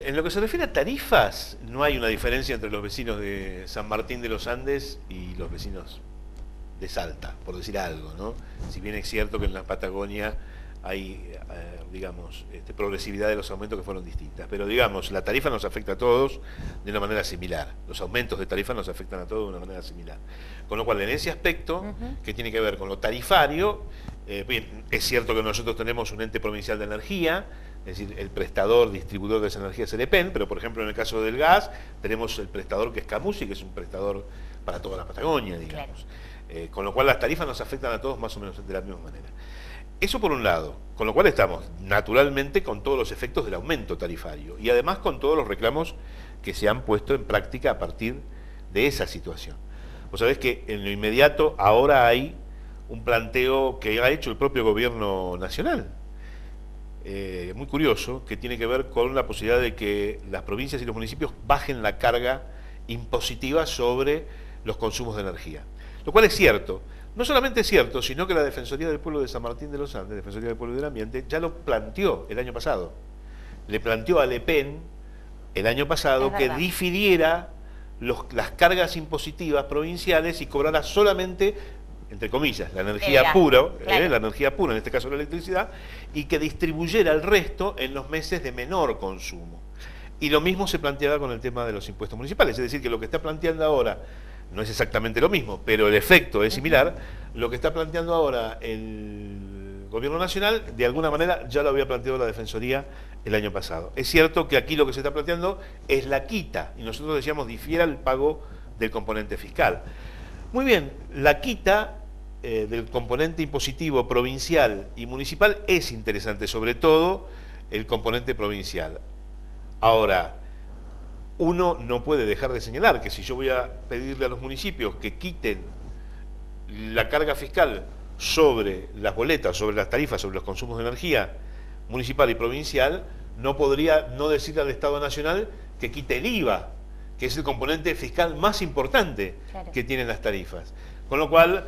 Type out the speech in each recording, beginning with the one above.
En lo que se refiere a tarifas, no hay una diferencia entre los vecinos de San Martín de los Andes y los vecinos de Salta, por decir algo, ¿no? Si bien es cierto que en la Patagonia hay, digamos, progresividad de los aumentos que fueron distintas, pero digamos, la tarifa nos afecta a todos de una manera similar, los aumentos de tarifa nos afectan a todos de una manera similar. Con lo cual, en ese aspecto, que tiene que ver con lo tarifario, bien, es cierto que nosotros tenemos un ente provincial de energía, es decir, el prestador, distribuidor de esa energía es el EPEN, pero por ejemplo en el caso del gas tenemos el prestador que es Camusi, que es un prestador para toda la Patagonia, digamos. Claro. Con lo cual las tarifas nos afectan a todos más o menos de la misma manera. Eso por un lado, con lo cual estamos naturalmente con todos los efectos del aumento tarifario y además con todos los reclamos que se han puesto en práctica a partir de esa situación. Vos sabés que en lo inmediato ahora hay un planteo que ha hecho el propio gobierno nacional, muy curioso, que tiene que ver con la posibilidad de que las provincias y los municipios bajen la carga impositiva sobre los consumos de energía. Lo cual es cierto. No solamente es cierto, sino que la Defensoría del Pueblo de San Martín de los Andes, Defensoría del Pueblo y del Ambiente, ya lo planteó el año pasado. Le planteó al EPEN el año pasado que difiriera las cargas impositivas provinciales y cobrara solamente, entre comillas, la energía pura, la energía pura, en este caso la electricidad, y que distribuyera el resto en los meses de menor consumo. Y lo mismo se planteaba con el tema de los impuestos municipales, es decir, que lo que está planteando ahora no es exactamente lo mismo, pero el efecto es similar. Lo que está planteando ahora el Gobierno Nacional, de alguna manera ya lo había planteado la Defensoría el año pasado. Es cierto que aquí lo que se está planteando es la quita, y nosotros decíamos difiera el pago del componente fiscal. Muy bien, la quita del componente impositivo provincial y municipal es interesante, sobre todo el componente provincial. Ahora, uno no puede dejar de señalar que si yo voy a pedirle a los municipios que quiten la carga fiscal sobre las boletas, sobre las tarifas, sobre los consumos de energía municipal y provincial, no podría no decirle al Estado Nacional que quite el IVA, que es el componente fiscal más importante que tienen las tarifas. Con lo cual,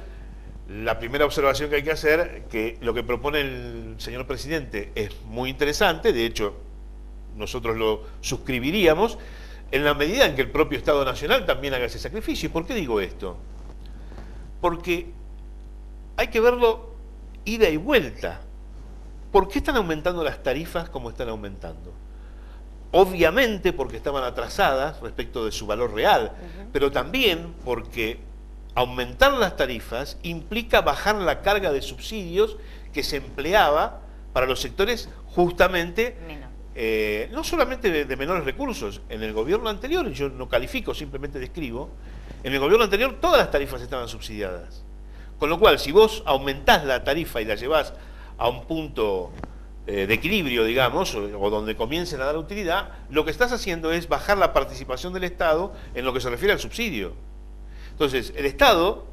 la primera observación que hay que hacer, que lo que propone el señor presidente es muy interesante, de hecho, nosotros lo suscribiríamos, en la medida en que el propio Estado Nacional también haga ese sacrificio. ¿Y por qué digo esto? Porque hay que verlo ida y vuelta. ¿Por qué están aumentando las tarifas como están aumentando? Obviamente porque estaban atrasadas respecto de su valor real, pero también porque aumentar las tarifas implica bajar la carga de subsidios que se empleaba para los sectores justamente no solamente de menores recursos. En el gobierno anterior, yo no califico, simplemente describo, en el gobierno anterior todas las tarifas estaban subsidiadas. Con lo cual, si vos aumentás la tarifa y la llevás a un punto de equilibrio, digamos, o donde comiencen a dar utilidad, lo que estás haciendo es bajar la participación del Estado en lo que se refiere al subsidio. Entonces, el Estado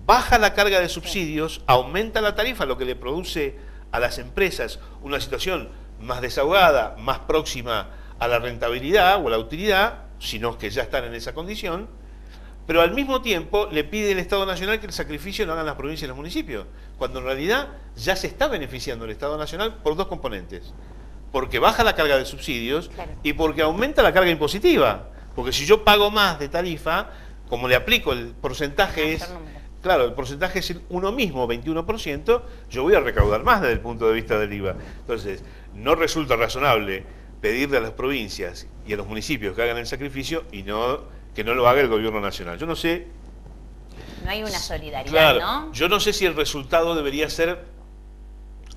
baja la carga de subsidios, aumenta la tarifa, lo que le produce a las empresas una situación más desahogada, más próxima a la rentabilidad o a la utilidad, sino que ya están en esa condición, pero al mismo tiempo le pide el Estado Nacional que el sacrificio lo hagan las provincias y los municipios, cuando en realidad ya se está beneficiando el Estado Nacional por dos componentes, porque baja la carga de subsidios y porque aumenta la carga impositiva, porque si yo pago más de tarifa, como le aplico el porcentaje es... Claro, el porcentaje es uno mismo, 21%, yo voy a recaudar más desde el punto de vista del IVA. Entonces, no resulta razonable pedirle a las provincias y a los municipios que hagan el sacrificio y que no lo haga el gobierno nacional. Yo no sé... No hay una solidaridad, ¿no? Yo no sé si el resultado debería ser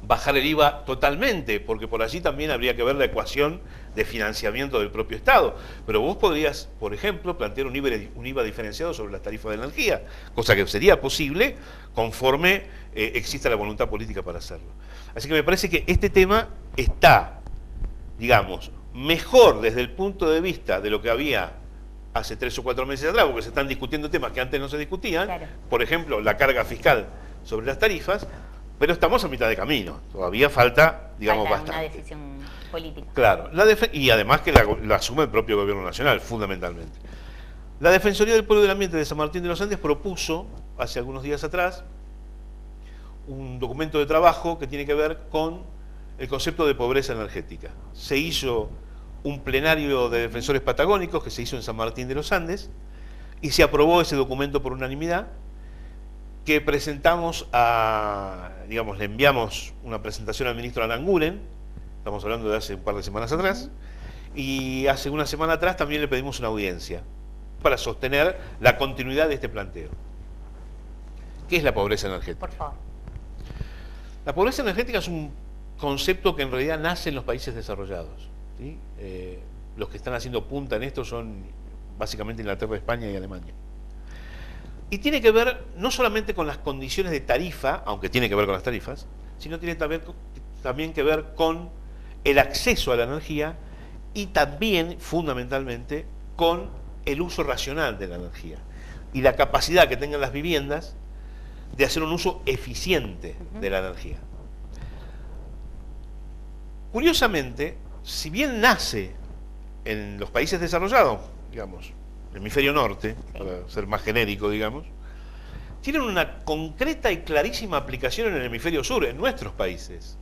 bajar el IVA totalmente, porque por allí también habría que ver la ecuación de financiamiento del propio Estado. Pero vos podrías, por ejemplo, plantear un IVA diferenciado sobre las tarifas de energía, cosa que sería posible conforme exista la voluntad política para hacerlo. Así que me parece que este tema está, digamos, mejor desde el punto de vista de lo que había hace 3 o 4 meses atrás, porque se están discutiendo temas que antes no se discutían, por ejemplo, la carga fiscal sobre las tarifas, pero estamos a mitad de camino, todavía falta, digamos, bastante. Una decisión política. Claro, y además que la asume el propio gobierno nacional, fundamentalmente. La Defensoría del Pueblo y del Ambiente de San Martín de los Andes propuso, hace algunos días atrás, un documento de trabajo que tiene que ver con el concepto de pobreza energética. Se hizo un plenario de defensores patagónicos que se hizo en San Martín de los Andes y se aprobó ese documento por unanimidad, que presentamos digamos, le enviamos una presentación al ministro Aranguren, estamos hablando de hace un par de semanas atrás, y hace una semana atrás también le pedimos una audiencia para sostener la continuidad de este planteo. ¿Qué es la pobreza energética? Por favor. La pobreza energética es un concepto que en realidad nace en los países desarrollados, ¿sí? Los que están haciendo punta en esto son básicamente Inglaterra, España y Alemania. Y tiene que ver no solamente con las condiciones de tarifa, aunque tiene que ver con las tarifas, sino tiene también que ver con el acceso a la energía y también, fundamentalmente, con el uso racional de la energía y la capacidad que tengan las viviendas de hacer un uso eficiente de la energía. Curiosamente, si bien nace en los países desarrollados, digamos, el hemisferio norte, para ser más genérico, digamos, tienen una concreta y clarísima aplicación en el hemisferio sur, en nuestros países.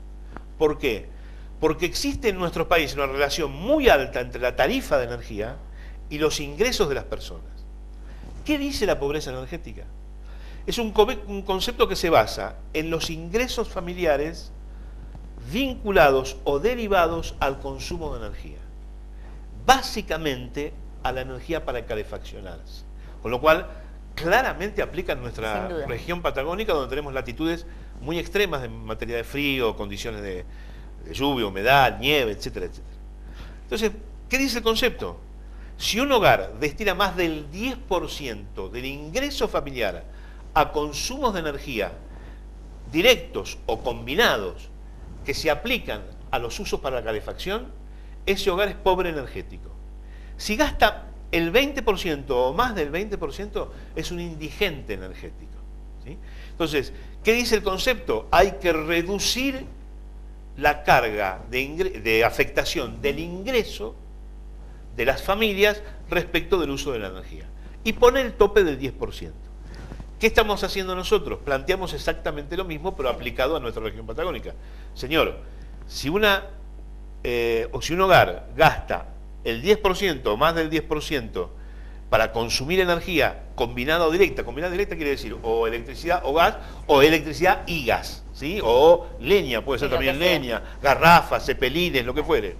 ¿Por qué? Porque existe en nuestros países una relación muy alta entre la tarifa de energía y los ingresos de las personas. ¿Qué dice la pobreza energética? Es un concepto que se basa en los ingresos familiares vinculados o derivados al consumo de energía. Básicamente a la energía para calefaccionarse. Con lo cual, claramente aplica en nuestra región patagónica, donde tenemos latitudes muy extremas en materia de frío, condiciones de lluvia, humedad, nieve, etcétera, etcétera. Entonces, ¿qué dice el concepto? Si un hogar destina más del 10% del ingreso familiar a consumos de energía directos o combinados que se aplican a los usos para la calefacción, ese hogar es pobre energético. Si gasta el 20% o más del 20%, es un indigente energético, ¿sí? Entonces, ¿qué dice el concepto? Hay que reducir la carga de afectación del ingreso de las familias respecto del uso de la energía. Y pone el tope del 10%. ¿Qué estamos haciendo nosotros? Planteamos exactamente lo mismo, pero aplicado a nuestra región patagónica. Señor, si un hogar gasta el 10% o más del 10% para consumir energía combinada o directa quiere decir o electricidad o gas, o electricidad y gas, ¿sí? O leña, puede ser también leña, garrafas, cepelines, lo que fuere.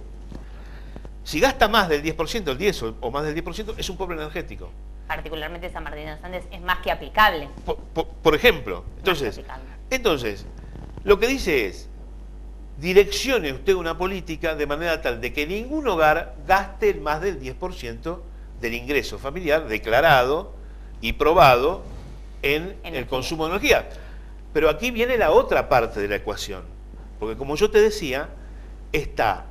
Si gasta más del 10%, el 10 o más del 10%, es un pobre energético. Particularmente San Martín de los Andes es más que aplicable. Por ejemplo, entonces, lo que dice es, direccione usted una política de manera tal de que ningún hogar gaste más del 10% del ingreso familiar declarado y probado en el consumo de energía. Pero aquí viene la otra parte de la ecuación, porque como yo te decía, está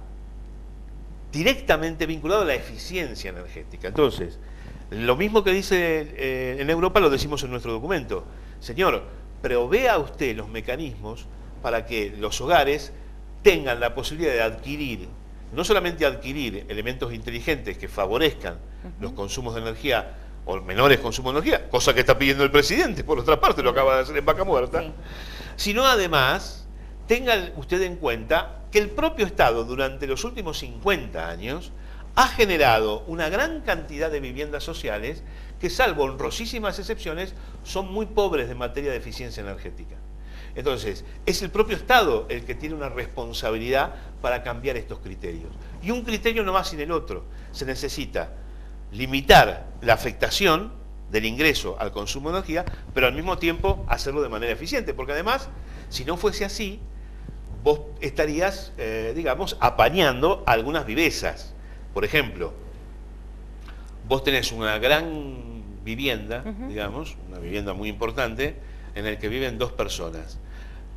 directamente vinculado a la eficiencia energética. Entonces, lo mismo que dice en Europa lo decimos en nuestro documento. Señor, provea usted los mecanismos para que los hogares tengan la posibilidad de adquirir, no solamente adquirir elementos inteligentes que favorezcan los consumos de energía o menores consumos de energía, cosa que está pidiendo el presidente, por otra parte, lo acaba de hacer en Vaca Muerta, sino además tenga usted en cuenta que el propio Estado durante los últimos 50 años ha generado una gran cantidad de viviendas sociales que, salvo honrosísimas excepciones, son muy pobres de materia de eficiencia energética. Entonces, es el propio Estado el que tiene una responsabilidad para cambiar estos criterios. Y un criterio no va sin el otro. Se necesita limitar la afectación del ingreso al consumo de energía, pero al mismo tiempo hacerlo de manera eficiente, porque además, si no fuese así, vos estarías, digamos, apañando algunas vivezas. Por ejemplo, vos tenés una gran vivienda, digamos, una vivienda muy importante, en el que viven 2 personas,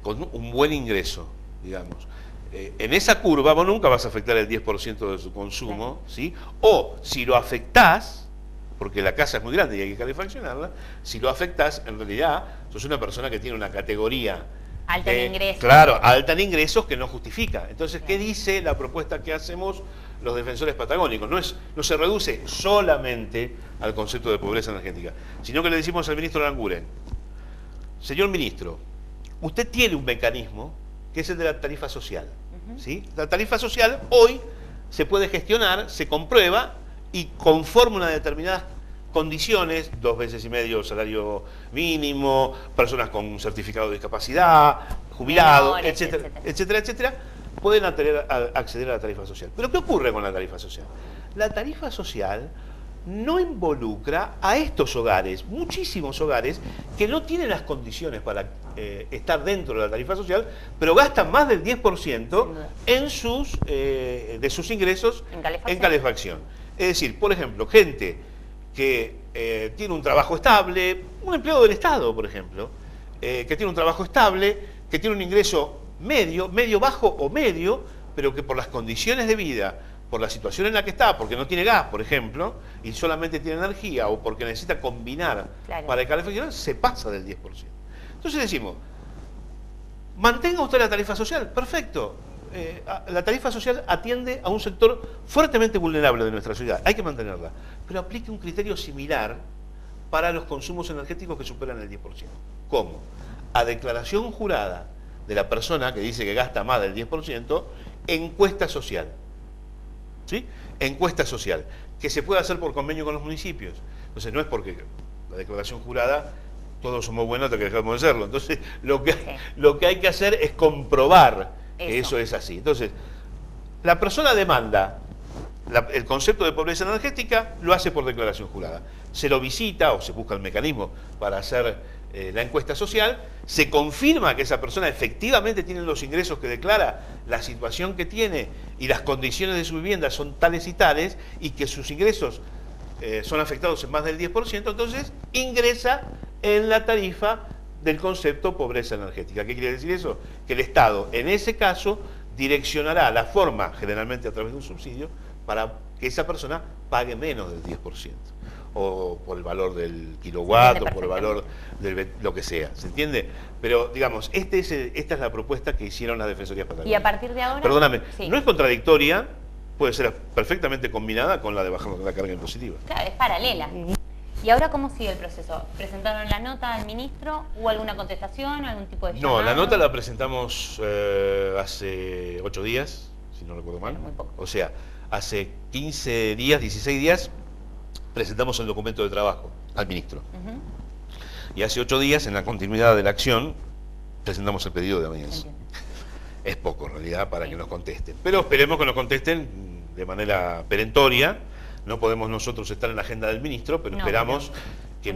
con un buen ingreso, digamos. En esa curva vos nunca vas a afectar el 10% de su consumo, ¿sí? O si lo afectás, porque la casa es muy grande y hay que calefaccionarla, si lo afectás, en realidad sos una persona que tiene una categoría alta en ingresos. Claro, alta en ingresos que no justifica. Entonces, ¿qué dice la propuesta que hacemos los defensores patagónicos? No se reduce solamente al concepto de pobreza energética, sino que le decimos al ministro Aranguren: señor ministro, usted tiene un mecanismo que es el de la tarifa social, ¿sí? La tarifa social hoy se puede gestionar, se comprueba y conforme una determinadas condiciones, 2,5 veces salario mínimo, personas con certificado de discapacidad, jubilados, Menores, etcétera, pueden acceder a la tarifa social. Pero ¿qué ocurre con la tarifa social? La tarifa social no involucra a estos hogares, muchísimos hogares, que no tienen las condiciones para estar dentro de la tarifa social, pero gastan más del 10% en de sus ingresos en calefacción. Es decir, por ejemplo, gente que tiene un trabajo estable, un empleado del Estado, por ejemplo, que tiene un trabajo estable, que tiene un ingreso medio bajo o medio, pero que por las condiciones de vida, por la situación en la que está, porque no tiene gas, por ejemplo, y solamente tiene energía, o porque necesita combinar para el calefacción, se pasa del 10%. Entonces decimos, mantenga usted la tarifa social, perfecto. La tarifa social atiende a un sector fuertemente vulnerable de nuestra ciudad, hay que mantenerla, pero aplique un criterio similar para los consumos energéticos que superan el 10%. ¿Cómo? A declaración jurada de la persona que dice que gasta más del 10%, encuesta social. ¿Sí? Encuesta social, que se puede hacer por convenio con los municipios. Entonces no es porque la declaración jurada todos somos buenos hasta que dejamos de serlo. Entonces lo que hay que hacer es comprobar que eso es así. Entonces, la persona demanda el concepto de pobreza energética, lo hace por declaración jurada. Se lo visita o se busca el mecanismo para hacer la encuesta social, se confirma que esa persona efectivamente tiene los ingresos que declara, la situación que tiene y las condiciones de su vivienda son tales y tales, y que sus ingresos son afectados en más del 10%, entonces ingresa en la tarifa del concepto pobreza energética. ¿Qué quiere decir eso? Que el Estado, en ese caso, direccionará la forma, generalmente a través de un subsidio, para que esa persona pague menos del 10%. O por el valor del kilowatt, o por el valor de lo que sea, ¿se entiende? Pero, digamos, esta es la propuesta que hicieron las Defensorías Patagónicas. Y a partir de ahora... Perdóname, sí, no es contradictoria, puede ser perfectamente combinada con la de bajar la carga impositiva. Claro, es paralela. ¿Y ahora cómo sigue el proceso? ¿Presentaron la nota al ministro? ¿Hubo alguna contestación, algún tipo de llamado? No, la nota la presentamos hace 8 días, si no recuerdo mal. Muy poco. O sea, hace 15 días, 16 días, presentamos el documento de trabajo al ministro. Y hace 8 días, en la continuidad de la acción, presentamos el pedido de audiencia. Es poco, en realidad, para que nos contesten. Pero esperemos que nos contesten de manera perentoria. No podemos nosotros estar en la agenda del ministro, pero esperamos que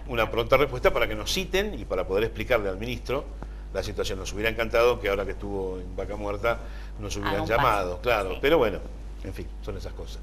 una pronta respuesta para que nos citen y para poder explicarle al ministro la situación. Nos hubiera encantado que ahora que estuvo en Vaca Muerta nos hubieran llamado, claro. Pero bueno, en fin, son esas cosas.